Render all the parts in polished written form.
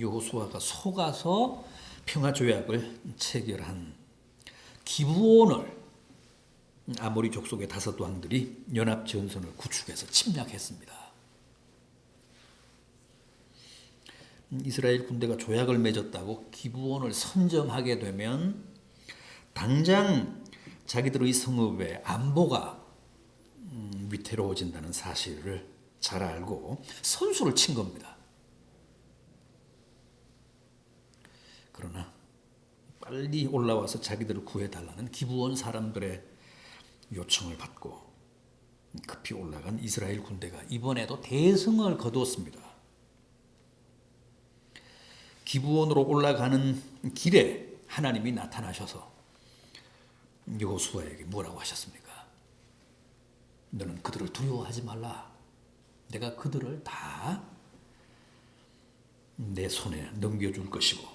여호수아가 속아서 평화조약을 체결한 기브온을 아모리 족속의 다섯 왕들이 연합전선을 구축해서 침략했습니다. 이스라엘 군대가 조약을 맺었다고 기브온을 선점하게 되면 당장 자기들의 성읍의 안보가 위태로워진다는 사실을 잘 알고 선수를 친 겁니다. 그러나 빨리 올라와서 자기들을 구해달라는 기브온 사람들의 요청을 받고 급히 올라간 이스라엘 군대가 이번에도 대승을 거두었습니다. 기브온으로 올라가는 길에 하나님이 나타나셔서 여호수아에게 뭐라고 하셨습니까? 너는 그들을 두려워하지 말라. 내가 그들을 다 내 손에 넘겨줄 것이고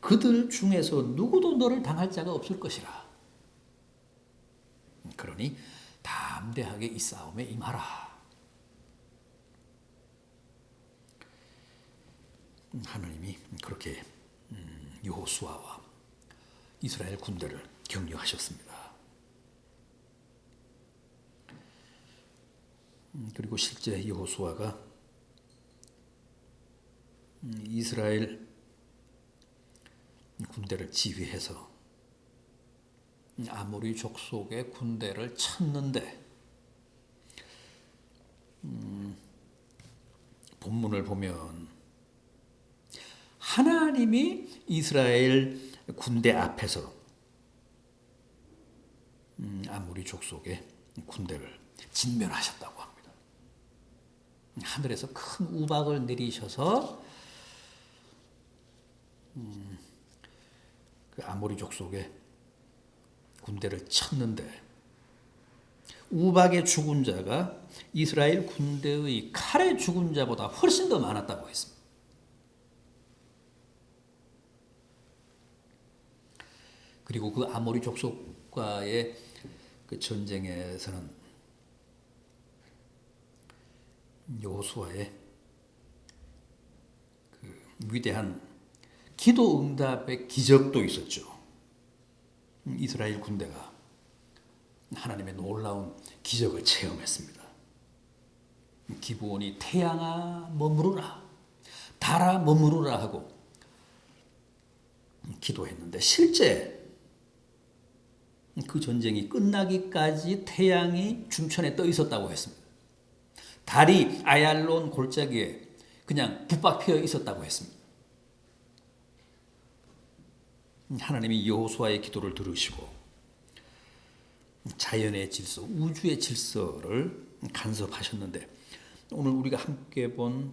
그들 중에서 누구도 너를 당할 자가 없을 것이라. 그러니 담대하게 이 싸움에 임하라. 하나님이 그렇게 여호수아와 이스라엘 군대를 격려하셨습니다. 그리고 실제 여호수아가 이스라엘 군대를 지휘해서 아모리 족속의 군대를 쳤는데 본문을 보면 하나님이 이스라엘 군대 앞에서 아모리 족속의 군대를 진멸하셨다고 합니다. 하늘에서 큰 우박을 내리셔서 그 아모리 족속의 군대를 쳤는데 우박의 죽은 자가 이스라엘 군대의 칼에 죽은 자보다 훨씬 더 많았다고 했습니다. 그리고 그 아모리 족속과의 그 전쟁에서는 여호수아의 그 위대한 기도 응답의 기적도 있었죠. 이스라엘 군대가 하나님의 놀라운 기적을 체험했습니다. 기브온이 태양아 머무르라, 달아 머무르라 하고 기도했는데 실제 그 전쟁이 끝나기까지 태양이 중천에 떠 있었다고 했습니다. 달이 아얄론 골짜기에 그냥 붙박혀 있었다고 했습니다. 하나님이 여호수아의 기도를 들으시고 자연의 질서, 우주의 질서를 간섭하셨는데 오늘 우리가 함께 본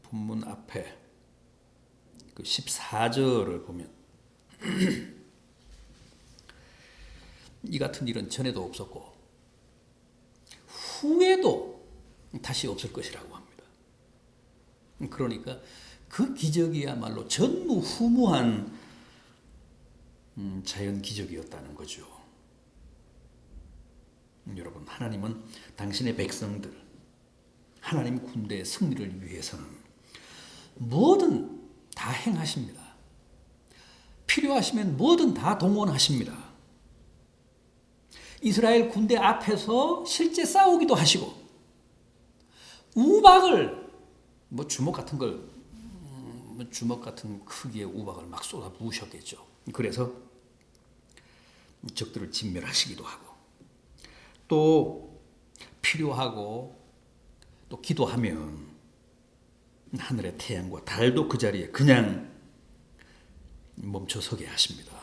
본문 앞에 그 14절을 보면 이 같은 일은 전에도 없었고 후에도 다시 없을 것이라고 합니다. 그러니까 그 기적이야말로 전무후무한 자연 기적이었다는 거죠. 여러분, 하나님은 당신의 백성들, 하나님 군대의 승리를 위해서는 뭐든 다 행하십니다. 필요하시면 뭐든 다 동원하십니다. 이스라엘 군대 앞에서 실제 싸우기도 하시고 우박을 주먹 같은 크기의 우박을 막 쏟아 부으셨겠죠. 그래서 적들을 진멸하시기도 하고 또 필요하고 또 기도하면 하늘의 태양과 달도 그 자리에 그냥 멈춰서게 하십니다.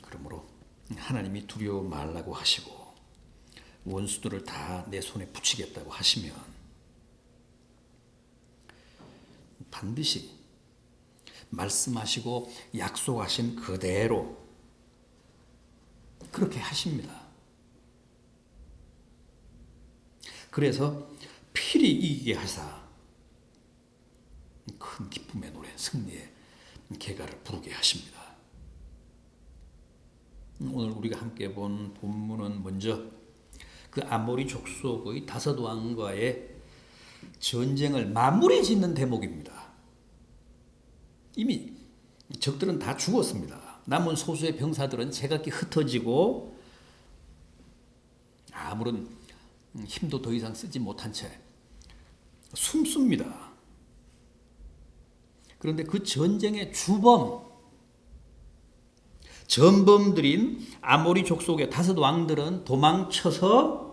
그러므로 하나님이 두려워 말라고 하시고 원수들을 다 내 손에 붙이겠다고 하시면 반드시 말씀하시고 약속하신 그대로 그렇게 하십니다. 그래서 필히 이기게 하사 큰 기쁨의 노래, 승리의 개가를 부르게 하십니다. 오늘 우리가 함께 본 본문은 먼저 그 아모리 족속의 다섯 왕과의 전쟁을 마무리 짓는 대목입니다. 이미 적들은 다 죽었습니다. 남은 소수의 병사들은 제각기 흩어지고 아무런 힘도 더 이상 쓰지 못한 채 숨습니다. 그런데 그 전쟁의 전범들인 아모리 족속의 다섯 왕들은 도망쳐서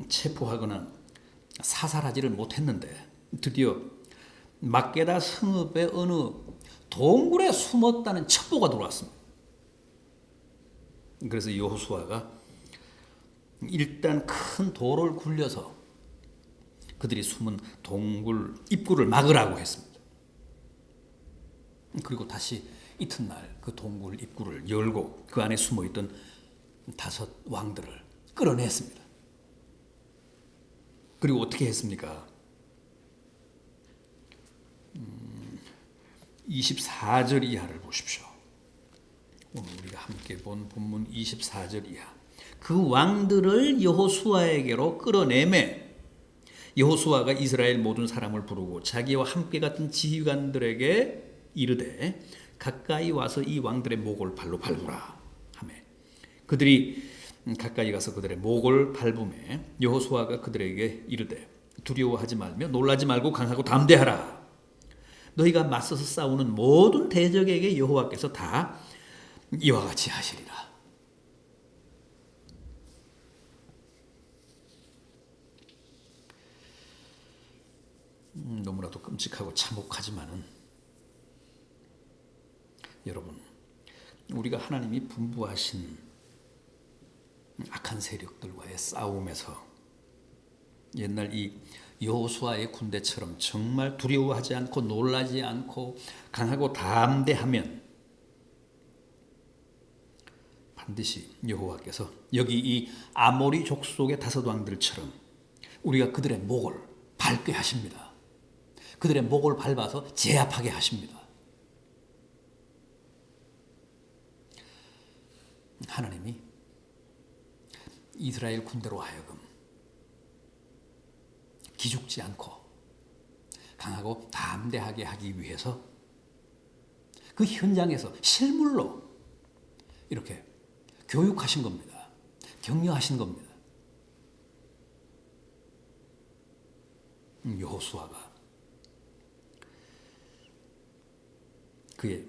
체포하거나 사살하지를 못했는데 드디어 막게다 성읍의 어느 동굴에 숨었다는 첩보가 들어왔습니다. 그래서 여호수아가 일단 큰 돌을 굴려서 그들이 숨은 동굴 입구를 막으라고 했습니다. 그리고 다시 이튿날 그 동굴 입구를 열고 그 안에 숨어있던 다섯 왕들을 끌어냈습니다. 그리고 어떻게 했습니까? 24절 이하를 보십시오. 오늘 우리가 함께 본 본문 24절 이하. 그 왕들을 여호수아에게로 끌어내매 여호수아가 이스라엘 모든 사람을 부르고 자기와 함께 갔던 지휘관들에게 이르되 가까이 와서 이 왕들의 목을 발로 밟으라 하며 그들이 가까이 가서 그들의 목을 밟으매 여호수아가 그들에게 이르되 두려워하지 말며 놀라지 말고 강하고 담대하라. 너희가 맞서서 싸우는 모든 대적에게 여호와께서 다 이와 같이 하시리라. 너무나도 끔찍하고 참혹하지만은 여러분, 우리가 하나님이 분부하신 악한 세력들과의 싸움에서 옛날 이 여호수아의 군대처럼 정말 두려워하지 않고 놀라지 않고 강하고 담대하면 반드시 여호와께서 여기 이 아모리 족속의 다섯 왕들처럼 우리가 그들의 목을 밟게 하십니다. 그들의 목을 밟아서 제압하게 하십니다. 하나님이 이스라엘 군대로 하여금 기죽지 않고 강하고 담대하게 하기 위해서 그 현장에서 실물로 이렇게 교육하신 겁니다. 격려하신 겁니다. 여호수아가 그의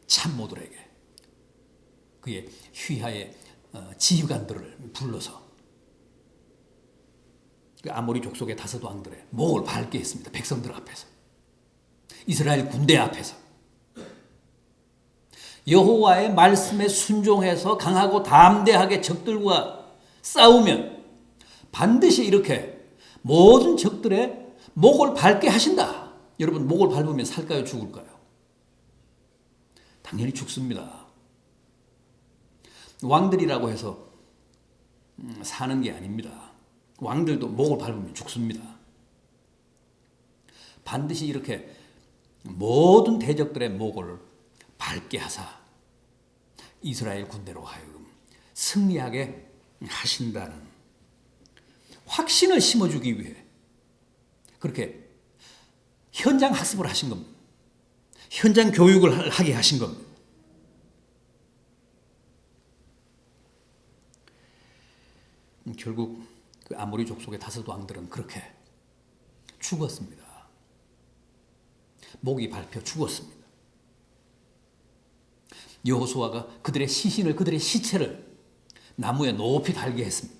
참모들에게 그의 휘하의 지휘관들을 불러서 그 아모리 족속의 다섯 왕들의 목을 밟게 했습니다. 백성들 앞에서, 이스라엘 군대 앞에서. 여호와의 말씀에 순종해서 강하고 담대하게 적들과 싸우면 반드시 이렇게 모든 적들의 목을 밟게 하신다. 여러분, 목을 밟으면 살까요, 죽을까요? 당연히 죽습니다. 왕들이라고 해서 사는 게 아닙니다. 왕들도 목을 밟으면 죽습니다. 반드시 이렇게 모든 대적들의 목을 밟게 하사 이스라엘 군대로 하여금 승리하게 하신다는 확신을 심어주기 위해 그렇게 현장 학습을 하신 겁니다. 현장 교육을 하게 하신 겁니다. 결국 그 아모리 족속의 다섯 왕들은 그렇게 죽었습니다. 목이 밟혀 죽었습니다. 여호수아가 그들의 시신을, 그들의 시체를 나무에 높이 달게 했습니다.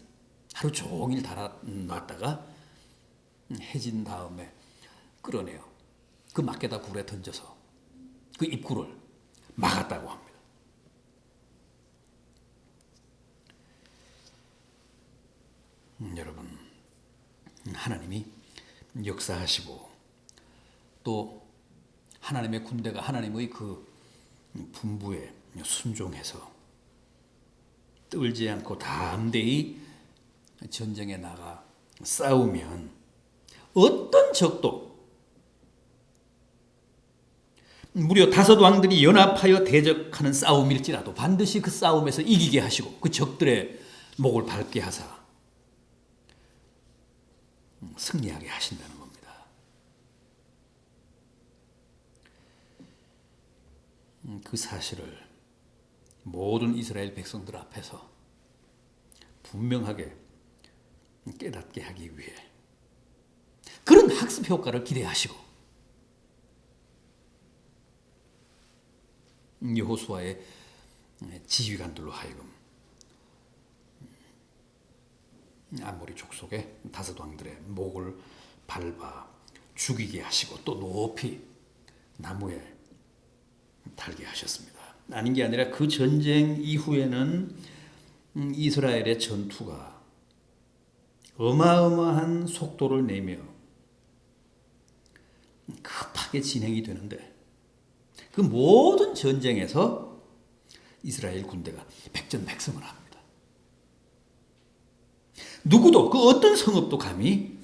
하루 종일 달아놨다가 해진 다음에 끌어내요. 그 막게다 굴에 던져서 그 입구를 막았다고 합니다. 여러분, 하나님이 역사하시고 또 하나님의 군대가 하나님의 그 분부에 순종해서 떨지 않고 담대히 전쟁에 나가 싸우면 어떤 적도 무려 5 왕들이 연합하여 대적하는 싸움일지라도 반드시 그 싸움에서 이기게 하시고 그 적들의 목을 밟게 하사 승리하게 하신다는 겁니다. 그 사실을 모든 이스라엘 백성들 앞에서 분명하게 깨닫게 하기 위해 그런 학습 효과를 기대하시고 여호수아의 지휘관들로 하여금 아모리 족속의 5 왕들의 목을 밟아 죽이게 하시고 또 높이 나무에 달게 하셨습니다. 아닌 게 아니라 그 전쟁 이후에는 이스라엘의 전투가 어마어마한 속도를 내며 급하게 진행이 되는데 그 모든 전쟁에서 이스라엘 군대가 백전백승을 합니다. 누구도 그 어떤 성읍도 감히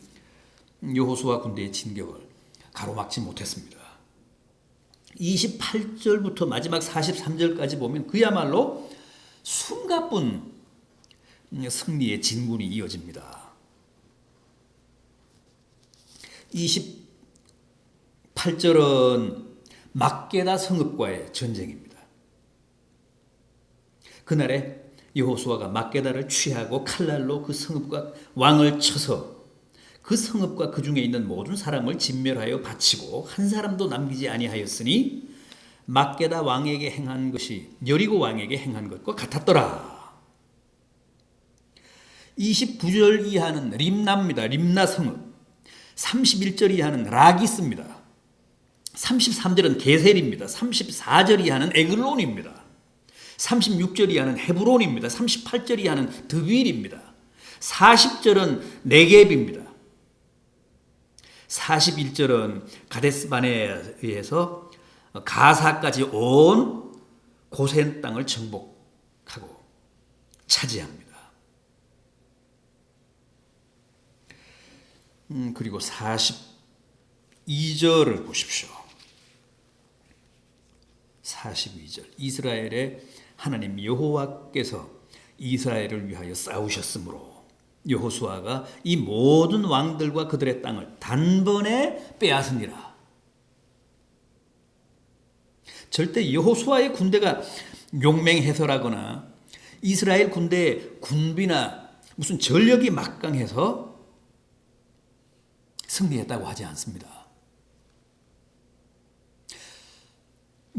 여호수아 군대의 진격을 가로막지 못했습니다. 28절부터 마지막 43절까지 보면 그야말로 숨가쁜 승리의 진군이 이어집니다. 28절은 막게다 성읍과의 전쟁입니다. 그날에 여호수아가 막게다를 취하고 칼날로 그 성읍과 왕을 쳐서 그 성읍과 그 중에 있는 모든 사람을 진멸하여 바치고 한 사람도 남기지 아니하였으니 막게다 왕에게 행한 것이 여리고 왕에게 행한 것과 같았더라. 29절 이하는 림나입니다. 림나 성읍. 31절 이하는 라기스입니다. 33절은 게셀입니다. 34절 이하는 에글론입니다. 36절 이하는 헤브론입니다. 38절 이하는 드빌입니다. 40절은 네겝입니다. 41절은 가데스바네에서 가사까지 온 고센 땅을 정복하고 차지합니다. 그리고 42절을 보십시오. 42절 이스라엘의 하나님 여호와께서 이스라엘을 위하여 싸우셨으므로 여호수아가 이 모든 왕들과 그들의 땅을 단번에 빼앗으니라. 절대 여호수아의 군대가 용맹해서라거나 이스라엘 군대의 군비나 무슨 전력이 막강해서 승리했다고 하지 않습니다.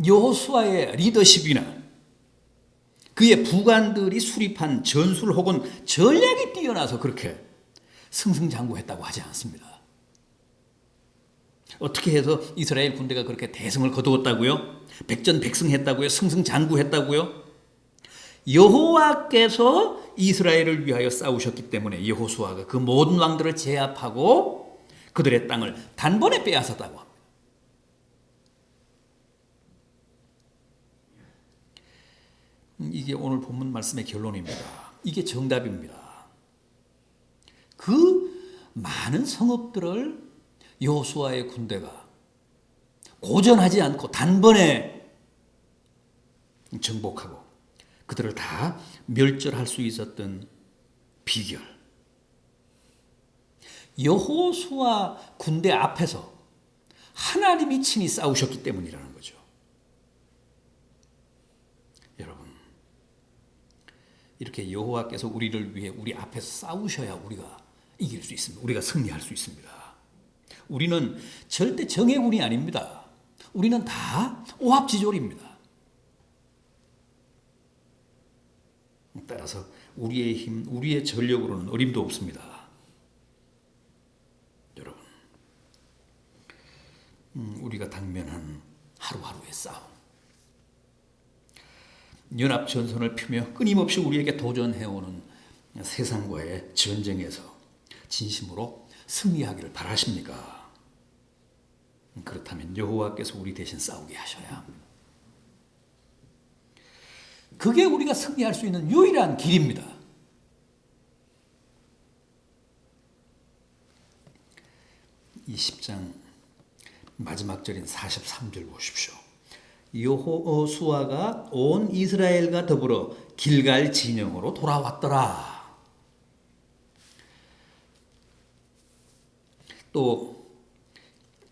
여호수아의 리더십이나 그의 부관들이 수립한 전술 혹은 전략이 뛰어나서 그렇게 승승장구했다고 하지 않습니다. 어떻게 해서 이스라엘 군대가 그렇게 대승을 거두었다고요? 백전백승했다고요? 승승장구했다고요? 여호와께서 이스라엘을 위하여 싸우셨기 때문에 여호수아가 그 모든 왕들을 제압하고 그들의 땅을 단번에 빼앗았다고 합니다. 이게 오늘 본문 말씀의 결론입니다. 이게 정답입니다. 그 많은 성읍들을 여호수아의 군대가 고전하지 않고 단번에 정복하고 그들을 다 멸절할 수 있었던 비결. 여호수아 군대 앞에서 하나님이 친히 싸우셨기 때문이라는 거죠. 여러분, 이렇게 여호와께서 우리를 위해 우리 앞에서 싸우셔야 우리가 이길 수 있습니다. 우리가 승리할 수 있습니다. 우리는 절대 정예군이 아닙니다. 우리는 다 오합지졸입니다. 따라서 우리의 힘, 우리의 전력으로는 어림도 없습니다. 여러분, 우리가 당면한 하루하루의 싸움, 연합전선을 펴며 끊임없이 우리에게 도전해오는 세상과의 전쟁에서 진심으로 승리하기를 바라십니까? 그렇다면 여호와께서 우리 대신 싸우게 하셔야 합니다. 그게 우리가 승리할 수 있는 유일한 길입니다. 이 10장 마지막 절인 43절 보십시오. 여호수아가 온 이스라엘과 더불어 길갈 진영으로 돌아왔더라. 또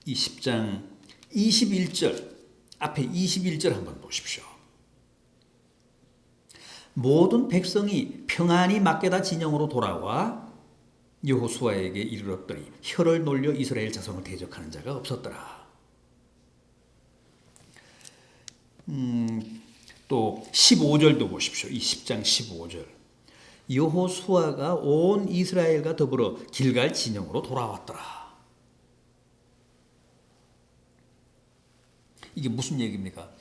이 10장 21절 앞에 21절 한번 보십시오. 모든 백성이 평안히 막게다 진영으로 돌아와 여호수아에게 이르렀더니 혀를 놀려 이스라엘 자손을 대적하는 자가 없었더라. 또 15절도 보십시오. 이 10장 15절. 여호수아가 온 이스라엘과 더불어 길갈 진영으로 돌아왔더라. 이게 무슨 얘기입니까?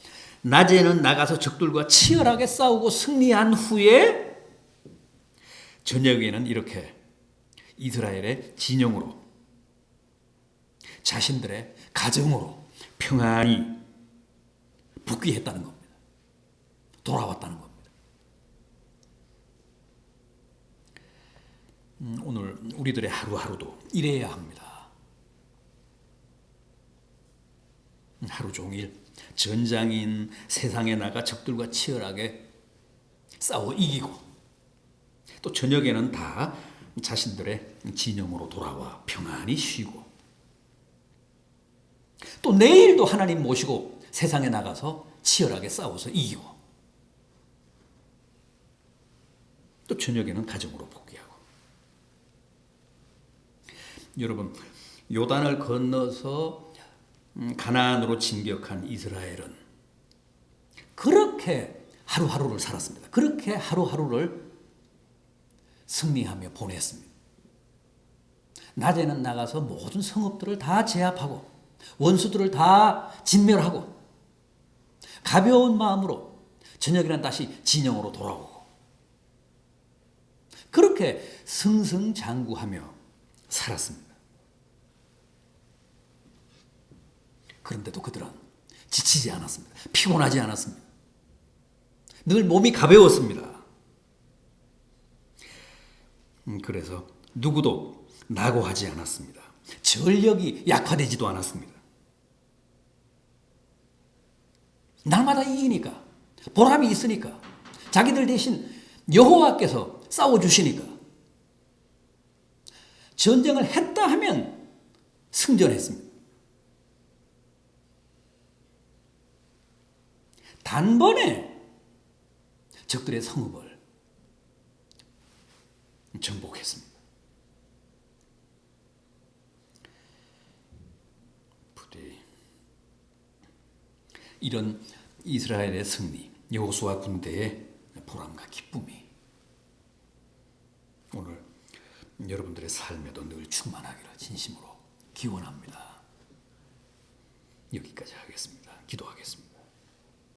낮에는 나가서 적들과 치열하게 싸우고 승리한 후에 저녁에는 이렇게 이스라엘의 진영으로 자신들의 가정으로 평안히 복귀했다는 겁니다. 돌아왔다는 겁니다. 오늘 우리들의 하루하루도 이래야 합니다. 하루 종일 전장인 세상에 나가 적들과 치열하게 싸워 이기고 또 저녁에는 다 자신들의 진영으로 돌아와 평안히 쉬고 또 내일도 하나님 모시고 세상에 나가서 치열하게 싸워서 이기고 또 저녁에는 가정으로 복귀하고. 여러분, 요단을 건너서 가나안으로 진격한 이스라엘은 그렇게 하루하루를 살았습니다. 그렇게 하루하루를 승리하며 보냈습니다. 낮에는 나가서 모든 성읍들을 다 제압하고 원수들을 다 진멸하고 가벼운 마음으로 저녁에는 다시 진영으로 돌아오고 그렇게 승승장구하며 살았습니다. 그런데도 그들은 지치지 않았습니다. 피곤하지 않았습니다. 늘 몸이 가벼웠습니다. 그래서 누구도 낙오하지 않았습니다. 전력이 약화되지도 않았습니다. 날마다 이기니까, 보람이 있으니까, 자기들 대신 여호와께서 싸워주시니까 전쟁을 했다 하면 승전했습니다. 단번에 적들의 성읍을 정복했습니다. 부디 이런 이스라엘의 승리, 여호수아 군대의 보람과 기쁨이 오늘 여러분들의 삶에도 늘 충만하기를 진심으로 기원합니다. 여기까지 하겠습니다. 기도하겠습니다.